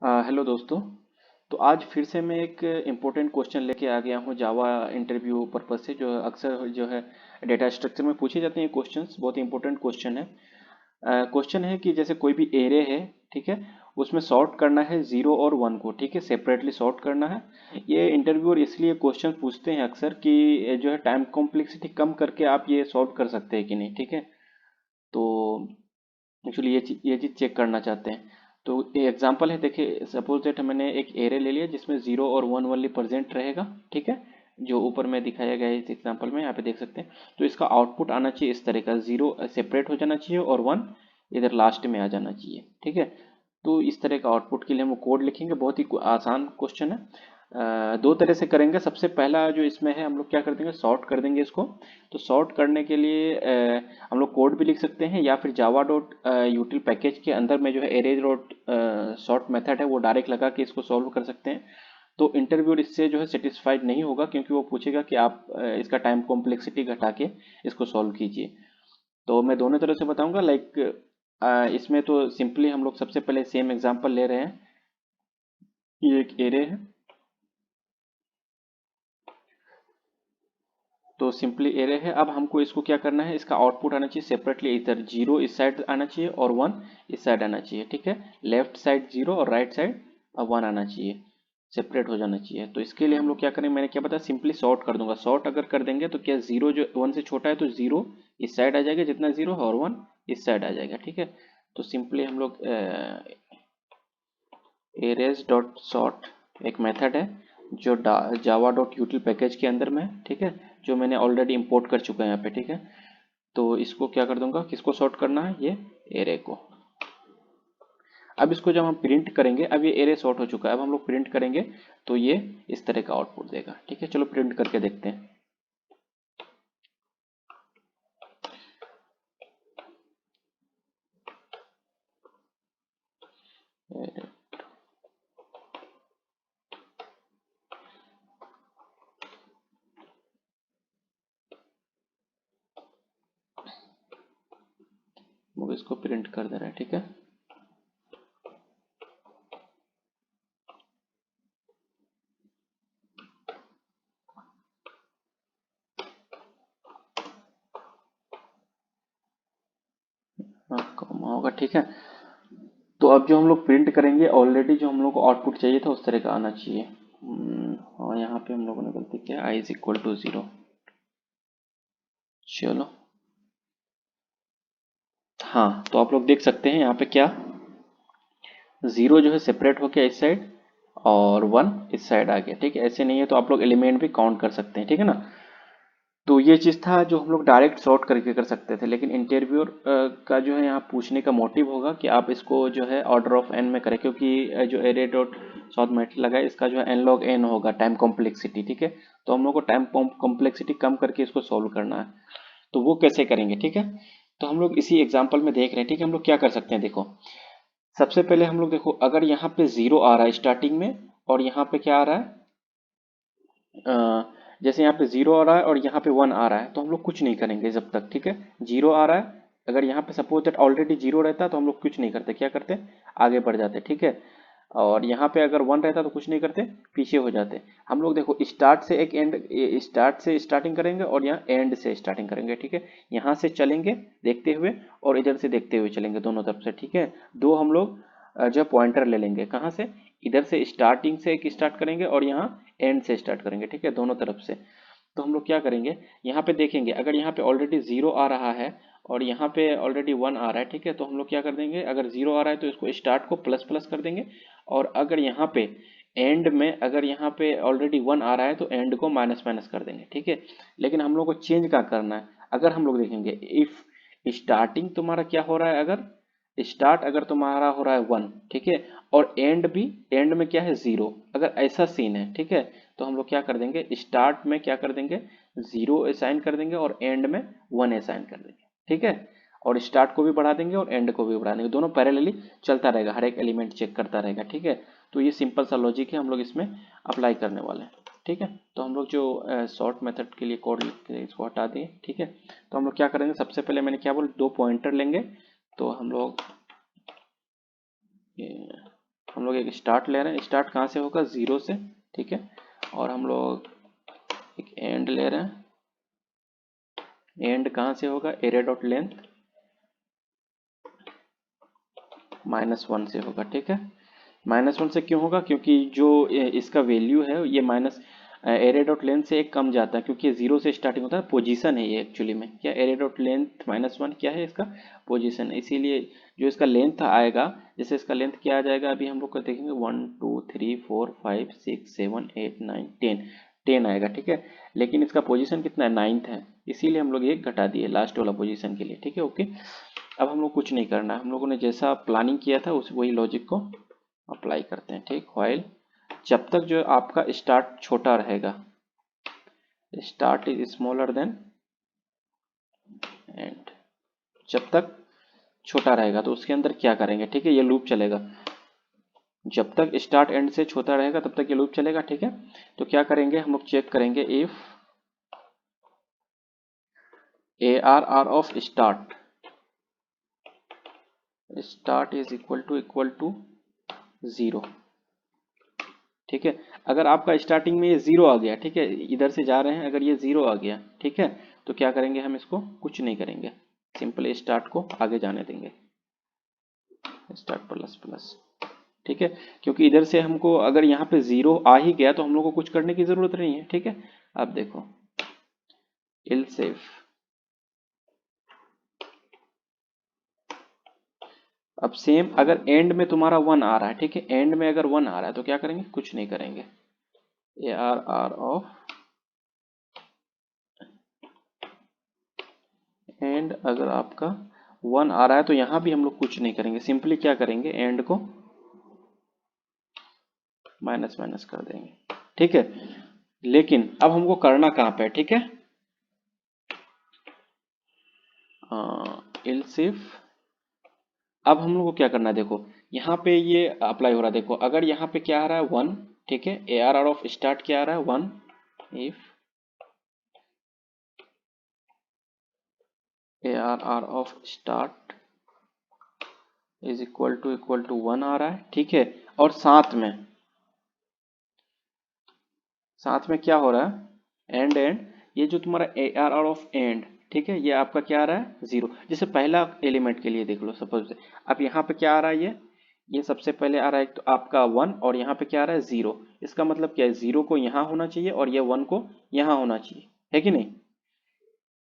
Hello दोस्तों। तो आज फिर से मैं एक इम्पोर्टेंट क्वेश्चन लेके आ गया हूँ जावा इंटरव्यू पर्पज से, जो अक्सर जो है डेटा स्ट्रक्चर में पूछे जाते हैं क्वेश्चंस। बहुत ही इंपॉर्टेंट क्वेश्चन है। क्वेश्चन है कि जैसे कोई भी एरे है, ठीक है, उसमें सॉर्ट करना है जीरो और वन को, ठीक है, सेपरेटली सॉर्ट करना है। ये इंटरव्यूअर इसलिए क्वेश्चन पूछते हैं अक्सर कि जो है टाइम कॉम्प्लेक्सिटी कम करके आप ये सॉल्व कर सकते हैं कि नहीं, ठीक है। तो एक्चुअली ये चीज़ चेक करना चाहते हैं। तो ये एग्जांपल है, देखिए सपोज दैट मैंने एक एरे ले लिया जिसमें जीरो और वन वाली प्रेजेंट रहेगा, ठीक है, जो ऊपर में दिखाया गया है इस एग्जांपल में, यहाँ पे देख सकते हैं। तो इसका आउटपुट आना चाहिए इस तरह का, जीरो सेपरेट हो जाना चाहिए और वन इधर लास्ट में आ जाना चाहिए, ठीक है। तो इस तरह का आउटपुट के लिए हम कोड लिखेंगे। बहुत ही आसान क्वेश्चन है। दो तरह से करेंगे। सबसे पहला जो इसमें है, हम लोग क्या कर देंगे, सॉर्ट कर देंगे इसको। तो सॉर्ट करने के लिए हम लोग कोड भी लिख सकते हैं, या फिर जावा डॉट यूटिल पैकेज के अंदर में जो है एरे डॉट सॉर्ट मेथड है वो डायरेक्ट लगा के इसको सॉल्व कर सकते हैं। तो इंटरव्यूअर इससे जो है सेटिस्फाइड नहीं होगा, क्योंकि वो पूछेगा कि आप इसका टाइम कॉम्प्लेक्सिटी घटा के इसको सॉल्व कीजिए। तो मैं दोनों तरह से बताऊंगा। लाइक इसमें तो सिंपली हम लोग सबसे पहले सेम एग्जांपल ले रहे हैं। ये एक एरे है, तो सिंपली एरे है। अब हमको इसको क्या करना है, इसका आउटपुट आना चाहिए सेपरेटली, इधर जीरो इस साइड आना चाहिए और वन इस साइड आना चाहिए, ठीक है। लेफ्ट साइड जीरो और राइट साइड वन आना चाहिए, सेपरेट हो जाना चाहिए। तो इसके लिए हम लोग क्या करेंगे, मैंने क्या बताया, सिंपली सॉर्ट कर दूंगा। सॉर्ट अगर कर देंगे तो क्या, जीरो जो वन से छोटा है तो जीरो इस साइड आ जाएगा जितना जीरो है, और वन इस साइड आ जाएगा, ठीक है। तो सिंपली हम लोग एरेज डॉट सॉर्ट एक मेथड है जो जावा डॉट यूटिल पैकेज के अंदर में है, ठीक है, जो मैंने ऑलरेडी इंपोर्ट कर चुका है यहाँ पे, ठीक है। तो इसको क्या कर दूंगा, किसको सॉर्ट करना है, ये एरे को। अब इसको जब हम प्रिंट करेंगे, अब ये एरे सॉर्ट हो चुका है, अब हम लोग प्रिंट करेंगे तो ये इस तरह का आउटपुट देगा, ठीक है। चलो प्रिंट करके देखते हैं। वो इसको प्रिंट कर दे रहा है, ठीक है। हाँ, कॉमा होगा, ठीक है। तो अब जो हम लोग प्रिंट करेंगे, ऑलरेडी जो हम लोग को आउटपुट चाहिए था उस तरह का आना चाहिए। हाँ, यहाँ पे हम लोगों ने गलती किया, I is equal to zero. चलो, हाँ, तो आप लोग देख सकते हैं यहाँ पे क्या, जीरो जो है सेपरेट हो गया इस साइड और वन इस साइड आ गया, ठीक है। ऐसे नहीं है तो आप लोग एलिमेंट भी काउंट कर सकते हैं, ठीक है ना। तो ये चीज़ था जो हम लोग डायरेक्ट सॉर्ट करके कर सकते थे, लेकिन इंटरव्यूअर का जो है यहाँ पूछने का मोटिव होगा कि आप इसको जो है ऑर्डर ऑफ एन में करें, क्योंकि जो एरे डॉट सॉर्ट मेथड लगा है इसका जो है एन लॉग एन होगा टाइम कॉम्प्लेक्सिटी, ठीक है। तो हम लोग को टाइम कॉम्प्लेक्सिटी कम करके इसको सॉल्व करना है। तो वो कैसे करेंगे, ठीक है। तो हम लोग इसी एग्जाम्पल में देख रहे हैं, ठीक है। हम लोग क्या कर सकते हैं, देखो, सबसे पहले हम लोग देखो, अगर यहाँ पे जीरो आ रहा है स्टार्टिंग में और यहाँ पे क्या आ रहा है, जैसे यहाँ पे जीरो आ रहा है और यहाँ पे वन आ रहा है, तो हम लोग कुछ नहीं करेंगे जब तक, ठीक है। जीरो आ रहा है, अगर यहाँ पे सपोज दैट ऑलरेडी जीरो रहता तो हम लोग कुछ नहीं करते, क्या करते, आगे बढ़ जाते, ठीक है। और यहाँ पे अगर वन रहता तो कुछ नहीं करते, पीछे हो जाते। हम लोग देखो स्टार्ट से एक एंड, स्टार्ट से स्टार्टिंग करेंगे और यहाँ एंड से स्टार्टिंग करेंगे, ठीक है। यहाँ से चलेंगे देखते हुए और इधर से देखते हुए चलेंगे, दोनों तरफ से, ठीक है। दो हम लोग जो पॉइंटर ले लेंगे, कहाँ से, इधर से स्टार्टिंग से एक स्टार्ट करेंगे और यहाँ एंड से स्टार्ट करेंगे, ठीक है, दोनों तरफ से। तो हम लोग क्या करेंगे, यहाँ पे देखेंगे, अगर यहाँ पे ऑलरेडी जीरो आ रहा है और यहाँ पे ऑलरेडी वन आ रहा है, ठीक है, तो हम लोग क्या कर देंगे, अगर जीरो आ रहा है तो इसको स्टार्ट को प्लस प्लस कर देंगे। और अगर यहाँ पे एंड में, अगर यहाँ पे ऑलरेडी वन आ रहा है तो एंड को माइनस माइनस कर देंगे, ठीक है। लेकिन हम लोग को चेंज क्या करना है, अगर हम लोग देखेंगे, इफ स्टार्टिंग तुम्हारा क्या हो रहा है, अगर स्टार्ट अगर तुम्हारा हो रहा है वन, ठीक है, और एंड भी, एंड में क्या है, जीरो, अगर ऐसा सीन है, ठीक है, तो हम लोग क्या कर देंगे, स्टार्ट में क्या कर देंगे, जीरो असाइन कर देंगे और एंड में वन असाइन कर देंगे, ठीक है। और स्टार्ट को भी बढ़ा देंगे और एंड को भी बढ़ा देंगे, दोनों पैरेलली चलता रहेगा, हर एक एलिमेंट चेक करता रहेगा, ठीक है। तो ये सिंपल सा लॉजिक है, हम लोग इसमें अप्लाई करने वाले हैं, ठीक है। तो हम लोग जो शॉर्ट मेथड के लिए कोड लिखते हैं इसको हटा दिए, ठीक है। तो हम लोग क्या करेंगे, सबसे पहले मैंने क्या बोला, दो पॉइंटर लेंगे। तो हम लोग ये हम लोग एक स्टार्ट ले रहे हैं, स्टार्ट कहाँ से होगा, 0 से, ठीक है। और हम लोग एक एंड ले रहे हैं, एंड कहाँ से होगा, एरिया डॉट लेंथ -1 से होगा, ठीक है। -1 से क्यों होगा, क्योंकि जो इसका वैल्यू है ये माइनस एरिया डॉट लेंथ से एक कम जाता है, क्योंकि 0 से स्टार्टिंग होता है, पोजीशन है ये एक्चुअली में, क्या एरिया डॉट लेंथ -1 क्या है, इसका पोजीशन है। इसीलिए जो इसका लेंथ आएगा, जैसे इसका लेंथ क्या आ जाएगा, अभी हम लोग को देखेंगे 1 2 3 4 5 6 7 8 9 10 आएगा, ठीक है। लेकिन इसका पोजीशन कितना है, 9th है, इसीलिए हम लोग एक घटा दिए लास्ट वाला पोजीशन के लिए, ठीक है, ओके। अब हम लोग कुछ नहीं करना है, हम लोगों ने जैसा प्लानिंग किया था उस वही लॉजिक को अप्लाई करते हैं, ठीक। व्हाइल जब तक जो आपका स्टार्ट छोटा रहेगा, start is smaller than and, जब तक छोटा रहेगा तो उसके अंदर क्या करेंगे, ठीक है, ये लूप चलेगा। जब तक स्टार्ट एंड से छोटा रहेगा तब तक ये लूप चलेगा, ठीक है। तो क्या करेंगे, हम लोग चेक करेंगे if ARR of start is equal to 0, ठीक है। अगर आपका स्टार्टिंग में ये 0 आ गया, ठीक है, इधर से जा रहे हैं, अगर ये 0 आ गया, ठीक है, तो क्या करेंगे, हम इसको कुछ नहीं करेंगे, सिंपली स्टार्ट को आगे जाने देंगे, स्टार्ट प्लस प्लस, ठीक है। क्योंकि इधर से हमको अगर यहाँ पे 0 आ ही गया तो हम लोग को कुछ करने की जरूरत नहीं है, ठीक है। अब देखो एल्स इफ, अब सेम अगर एंड में तुम्हारा 1 आ रहा है, ठीक है, एंड में अगर 1 आ रहा है तो क्या करेंगे, कुछ नहीं करेंगे, ARR ऑफ एंड अगर आपका 1 आ रहा है तो यहाँ भी हम लोग कुछ नहीं करेंगे, सिंपली क्या करेंगे, एंड को माइनस माइनस कर देंगे, ठीक है। लेकिन अब हमको करना कहाँ पे है, ठीक है, एल्स इफ, अब हम लोग को क्या करना है, देखो यहाँ पे ये अप्लाई हो रहा है, देखो अगर यहाँ पे क्या आ रहा है 1, ठीक है, ARR ऑफ स्टार्ट क्या आ रहा है 1, if ARR of start is equal to 1 आ रहा है, ठीक है। और साथ में क्या हो रहा है, एंड ये जो तुम्हारा ARR ऑफ एंड, ठीक है, ये आपका क्या आ रहा है 0। जैसे पहला एलिमेंट के लिए देख लो, सपोज अब यहाँ पे क्या आ रहा है, ये सबसे पहले आ रहा है तो आपका 1, और यहाँ पे क्या आ रहा है 0। इसका मतलब क्या है, 0 को यहाँ होना चाहिए और ये 1 को यहाँ होना चाहिए, है कि नहीं।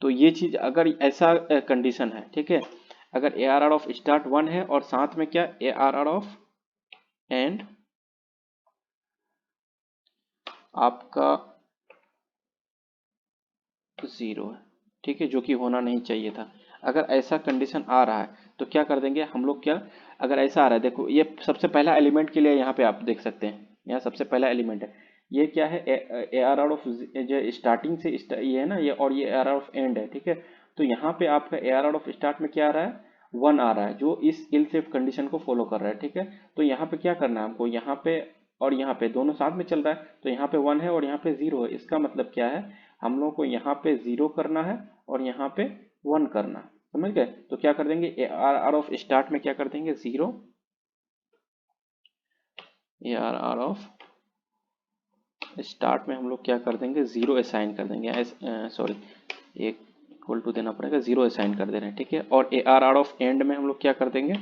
तो ये चीज अगर ऐसा कंडीशन है, ठीक है, अगर ARR ऑफ स्टार्ट 1 है और साथ में क्या ARR ऑफ एंड आपका 0 है, ठीक है, जो कि होना नहीं चाहिए था। अगर ऐसा कंडीशन आ रहा है तो क्या कर देंगे हम लोग, क्या अगर ऐसा आ रहा है, देखो ये सबसे पहला एलिमेंट के लिए यहाँ पे आप देख सकते हैं, यहाँ सबसे पहला एलिमेंट है, ये क्या है, ARR ऑफ जो स्टार्टिंग से ये है ना, ये और ये ARR ऑफ एंड है, ठीक है। तो यहाँ पे आपका ARR ऑफ स्टार्ट में क्या आ रहा है, 1 आ रहा है, जो इस इल सेफ कंडीशन को फॉलो कर रहा है, ठीक है। तो यहाँ पे क्या करना है हमको, यहाँ पे और यहाँ पे दोनों साथ में चल रहा है, तो यहाँ पे 1 है और यहाँ पे 0 है, इसका मतलब क्या है, हम लोग को यहाँ पे 0 करना है और यहाँ पे 1 करना है, समझ गए। तो क्या कर देंगे, ARR ऑफ स्टार्ट में क्या कर देंगे 0, ARR ऑफ स्टार्ट में हम लोग क्या कर देंगे 0 असाइन कर देंगे, सॉरी एक इक्वल टू देना पड़ेगा, 0 असाइन कर दे रहे हैं, ठीक है। और ARR ऑफ एंड में हम लोग क्या कर देंगे,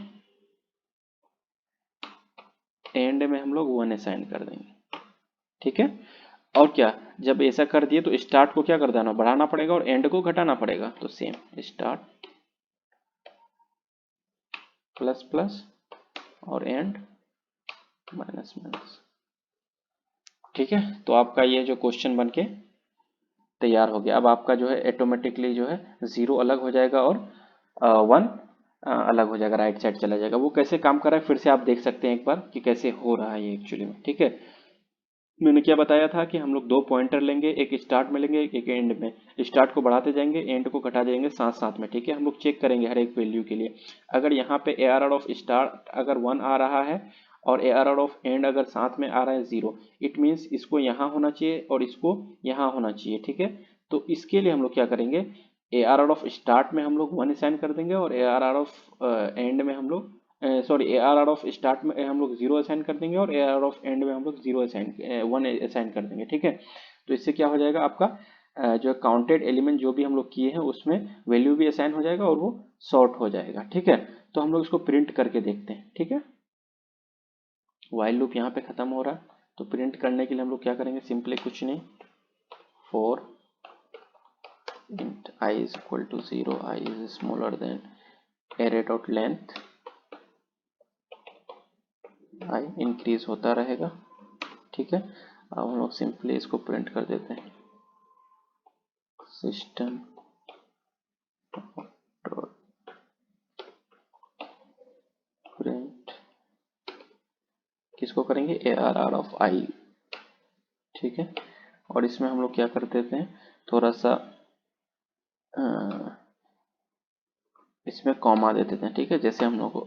एंड में हम लोग 1 असाइन कर देंगे, ठीक है। और क्या, जब ऐसा कर दिए तो स्टार्ट को क्या कर देना, बढ़ाना पड़ेगा और एंड को घटाना पड़ेगा, तो सेम स्टार्ट प्लस प्लस और एंड माइनस माइनस, ठीक है। तो आपका ये जो क्वेश्चन बन के तैयार हो गया। अब आपका जो है ऑटोमेटिकली जो है 0 अलग हो जाएगा और 1 अलग हो जाएगा, राइट साइड चला जाएगा। वो कैसे काम कर रहा है फिर से आप देख सकते हैं एक बार कि कैसे हो रहा है ये एक्चुअली में, ठीक है। मैंने क्या बताया था कि हम लोग 2 पॉइंटर लेंगे, एक स्टार्ट में लेंगे, एक एंड में। स्टार्ट को बढ़ाते जाएंगे, एंड को घटा देंगे साथ साथ में, ठीक है। हम लोग चेक करेंगे हर एक वैल्यू के लिए। अगर यहाँ पे ARR ऑफ स्टार्ट अगर 1 आ रहा है और ARR ऑफ एंड अगर साथ में आ रहा है 0, इट मीन्स इसको यहाँ होना चाहिए और इसको यहाँ होना चाहिए, ठीक है। तो इसके लिए हम लोग क्या करेंगे, ARR ऑफ स्टार्ट में हम लोग 1 असाइन कर देंगे और ARR ऑफ एंड में हम लोग sorry A R R of start में हम लोग 0 असाइन कर देंगे और A R R of end में हम लोग 1 असाइन कर देंगे, ठीक है। तो इससे क्या हो जाएगा, आपका जो काउंटेड एलिमेंट जो भी हम लोग किए हैं उसमें वैल्यू भी असाइन हो जाएगा और वो सॉर्ट हो जाएगा, ठीक है। तो हम लोग इसको प्रिंट करके देखते हैं, ठीक है। वाइल लूप यहाँ पे खत्म हो रहा है, तो प्रिंट करने के लिए हम लोग क्या करेंगे, सिंपली कुछ नहीं, for int I is equal to 0, I is smaller than array dot length, I increase होता रहेगा, ठीक है। अब हम लोग सिंपली इसको प्रिंट कर देते हैं, सिस्टम प्रिंट, किसको करेंगे, ए आर आर ऑफ आई, ठीक है। और इसमें हम लोग क्या कर देते हैं, थोड़ा सा इसमें कॉमा दे देते हैं, ठीक है, जैसे हम लोग को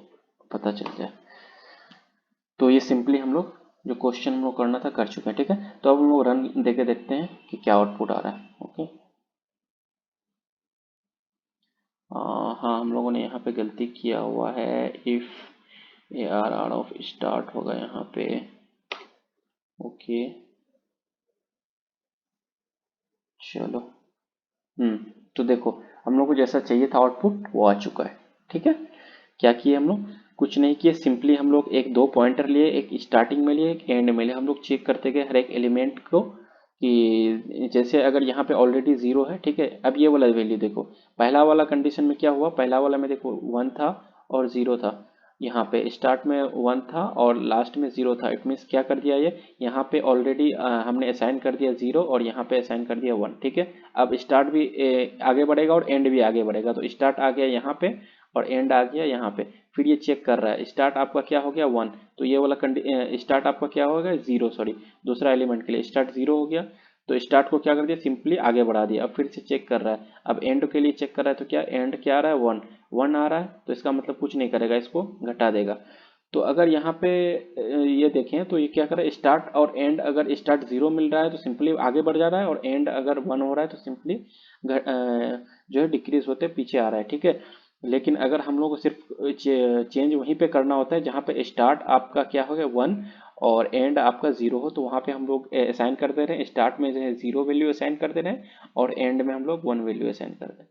पता चल जाए। तो ये सिंपली हम लोग जो क्वेश्चन हम लोग करना था कर चुके हैं, ठीक है। तो अब हम लोग रन देके देखते हैं कि क्या आउटपुट आ रहा है। ओके, हाँ, हम लोगों ने यहाँ पे गलती किया हुआ है, if A R R of start होगा यहाँ पे। ओके, चलो, तो देखो हम लोग को जैसा चाहिए था आउटपुट वो आ चुका है, ठीक है। क्या किए हम लोग, कुछ नहीं किए, सिंपली हम लोग एक दो पॉइंटर लिए, एक स्टार्टिंग में लिए, एक एंड में लिए, हम लोग चेक करते गए हर एक एलिमेंट को कि जैसे अगर यहाँ पे ऑलरेडी 0 है, ठीक है। अब ये वाला वैल्यू देखो, पहला वाला कंडीशन में क्या हुआ, पहला वाला में देखो 1 था और 0 था, यहाँ पे स्टार्ट में 1 था और लास्ट में 0 था। इट मीन्स क्या कर दिया, ये यहाँ पे ऑलरेडी हमने असाइन कर दिया 0 और यहाँ पे असाइन कर दिया 1, ठीक है। अब स्टार्ट भी आगे बढ़ेगा और एंड भी आगे बढ़ेगा, तो स्टार्ट आ गया यहाँ पे और एंड आ गया यहाँ पे। फिर ये चेक कर रहा है, स्टार्ट आपका क्या हो गया 1, तो ये वाला स्टार्ट आपका क्या हो गया 0, सॉरी, दूसरा एलिमेंट के लिए स्टार्ट 0 हो गया, तो स्टार्ट को क्या कर दिया, सिंपली आगे बढ़ा दिया। अब फिर से चेक कर रहा है, अब एंड के लिए चेक कर रहा है, तो क्या एंड क्या आ रहा है 1 आ रहा है, तो इसका मतलब कुछ नहीं करेगा, इसको घटा देगा। तो अगर यहाँ पे ये देखें तो ये क्या कर रहा है, स्टार्ट और एंड, अगर स्टार्ट 0 मिल रहा है तो सिंपली आगे बढ़ जा रहा है और एंड अगर 1 हो रहा है तो सिंपली जो है डिक्रीज होते पीछे आ रहा है, ठीक है। लेकिन अगर हम लोग को सिर्फ चेंज वहीं पे करना होता है जहाँ पे स्टार्ट आपका क्या हो गया 1 और एंड आपका 0 हो, तो वहाँ पे हम लोग असाइन कर दे रहे हैं, स्टार्ट में जो है 0 वैल्यू असाइन कर दे रहे हैं और एंड में हम लोग 1 वैल्यू असाइन कर रहे हैं।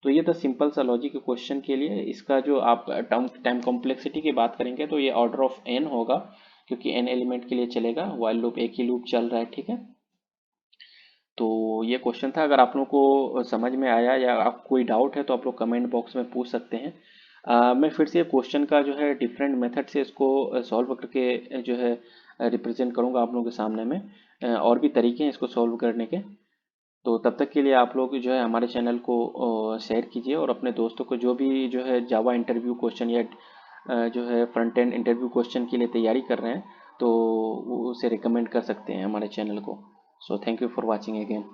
तो ये था सिंपल सा लॉजिक के क्वेश्चन के लिए। इसका जो आप टाइम कॉम्प्लेक्सिटी की बात करेंगे तो ये ऑर्डर ऑफ एन होगा, क्योंकि एन एलिमेंट के लिए चलेगा, वाइल लूप एक ही लूप चल रहा है, ठीक है। तो ये क्वेश्चन था, अगर आप लोगों को समझ में आया या आप कोई डाउट है तो आप लोग कमेंट बॉक्स में पूछ सकते हैं। मैं फिर से क्वेश्चन का जो है डिफरेंट मेथड से इसको सॉल्व करके जो है रिप्रेजेंट करूँगा आप लोगों के सामने में। और भी तरीके हैं इसको सॉल्व करने के। तो तब तक के लिए आप लोग जो है हमारे चैनल को शेयर कीजिए और अपने दोस्तों को जो भी जो है जावा इंटरव्यू क्वेश्चन या जो है फ्रंट एंड इंटरव्यू क्वेश्चन के लिए तैयारी कर रहे हैं तो वो उसे रिकमेंड कर सकते हैं हमारे चैनल को। So thank you for watching again.